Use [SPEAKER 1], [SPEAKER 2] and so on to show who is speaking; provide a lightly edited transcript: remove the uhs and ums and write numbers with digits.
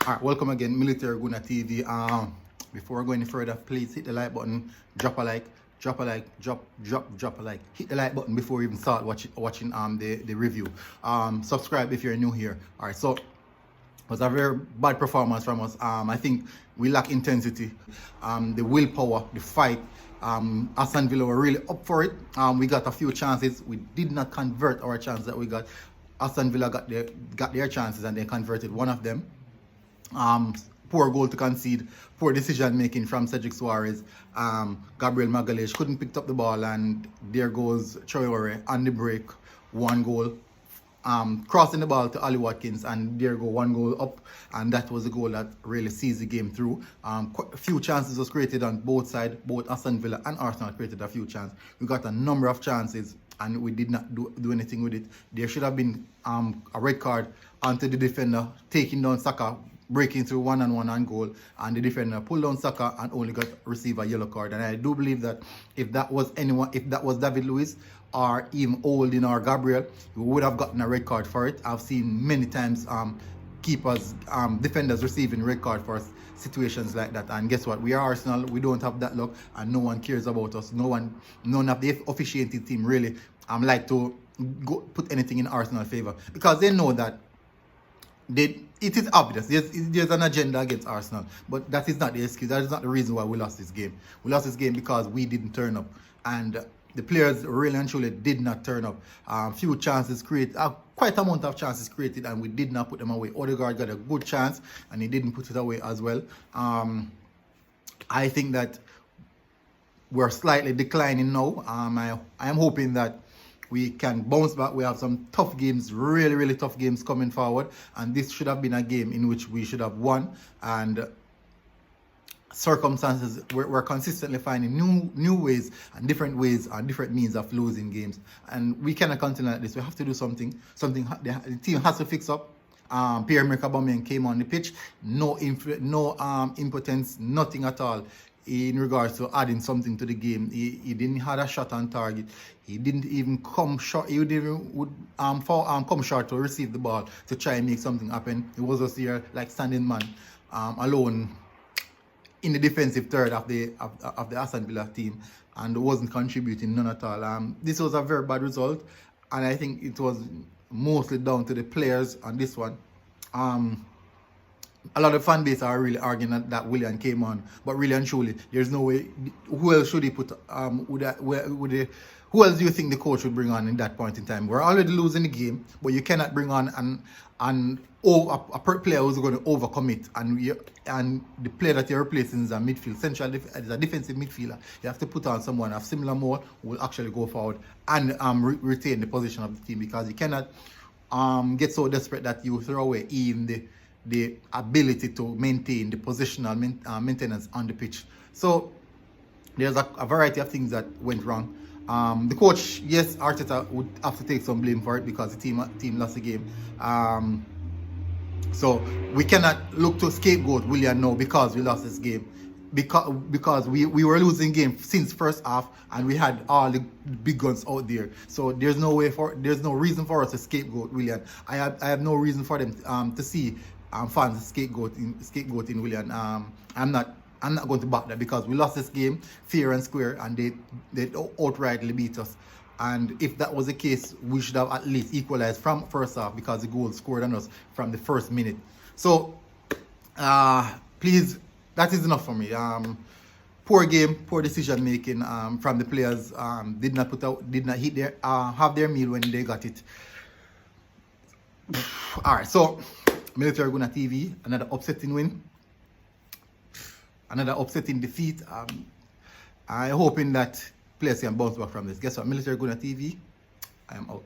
[SPEAKER 1] Alright, welcome again, Military Guna TV. Before going any further, please hit the like button, drop a like, drop a like. Hit the like button before you even start watching the review. Subscribe if you're new here. Alright, so it was a very bad performance from us. I think we lack intensity, the willpower, the fight. Aston Villa were really up for it. We got a few chances. We did not convert our chances that we got. Aston Villa got their chances and they converted one of them. Poor goal to concede, poor decision making from Cedric Suarez. Gabriel Magalhaes couldn't pick up the ball, and there goes Traore on the break, one goal. Crossing the ball to Ali Watkins, and there go one goal up, and that was the goal that really sees the game through. A few chances was created on both sides. Both Aston Villa and Arsenal created a few chances. We got a number of chances and we did not do anything with it. There should have been a red card onto the defender, taking down Saka, breaking through one-on-one on goal, and the defender pulled down Saka and only received a yellow card. And I do believe that if that was anyone, if that was David Luiz or even Willian or Gabriel, we would have gotten a red card for it. I've seen many times keepers, defenders receiving red card for situations like that. And guess what? We are Arsenal. We don't have that luck, and no one cares about us. None of the officiating team really like to put anything in Arsenal favor, because they know that it is obvious. There's an agenda against Arsenal, but that is not the excuse. That is not the reason why we lost this game. We lost this game because we didn't turn up, and the players really and truly did not turn up. Few chances created, quite a amount of chances created, and we did not put them away. Odegaard got a good chance, and he didn't put it away as well. I think that we're slightly declining now. I am hoping that we can bounce back. We have some tough games, really tough games coming forward, and this should have been a game in which we should have won. And circumstances, we're consistently finding new ways and different means of losing games, and we cannot continue like this. We have to do something. The team has to fix up. Pierre-emerick Aubameyang came on the pitch, no impotence, nothing at all in regards to adding something to the game. He didn't have a shot on target. He didn't even come short. He would come short to receive the ball to try and make something happen. He was just here like standing man, alone in the defensive third of the Aston Villa team, and wasn't contributing none at all. This was a very bad result, and I think it was mostly down to the players on this one. A lot of fan base are really arguing that Willian came on, but really and truly, there's no way. Who else should he put? Who else do you think the coach would bring on in that point in time? We're already losing the game, but you cannot bring on a player who's going to overcommit, and the player that you're replacing is a midfield, is a defensive midfielder. You have to put on someone of similar mold who will actually go forward and retain the position of the team, because you cannot get so desperate that you throw away even the ability to maintain the positional maintenance on the pitch. So there's a variety of things that went wrong. The coach, yes, Arteta would have to take some blame for it because the team lost the game. So we cannot look to scapegoat Willian now because we lost this game. Because we were losing game since first half, and we had all the big guns out there. So there's no reason for us to scapegoat Willian. I have no reason for them to see fans scapegoating Willian. I'm not going to back that, because we lost this game fair and square, and they outrightly beat us. And if that was the case, we should have at least equalized from first half, because the goal scored on us from the first minute. So please, that is enough for me. Poor game, poor decision making from the players. Did not hit have their meal when they got it. All right, so Military Guna TV, another upsetting win, another upsetting defeat. I'm hoping that players can bounce back from this. Guess what? Military Guna TV, I am out.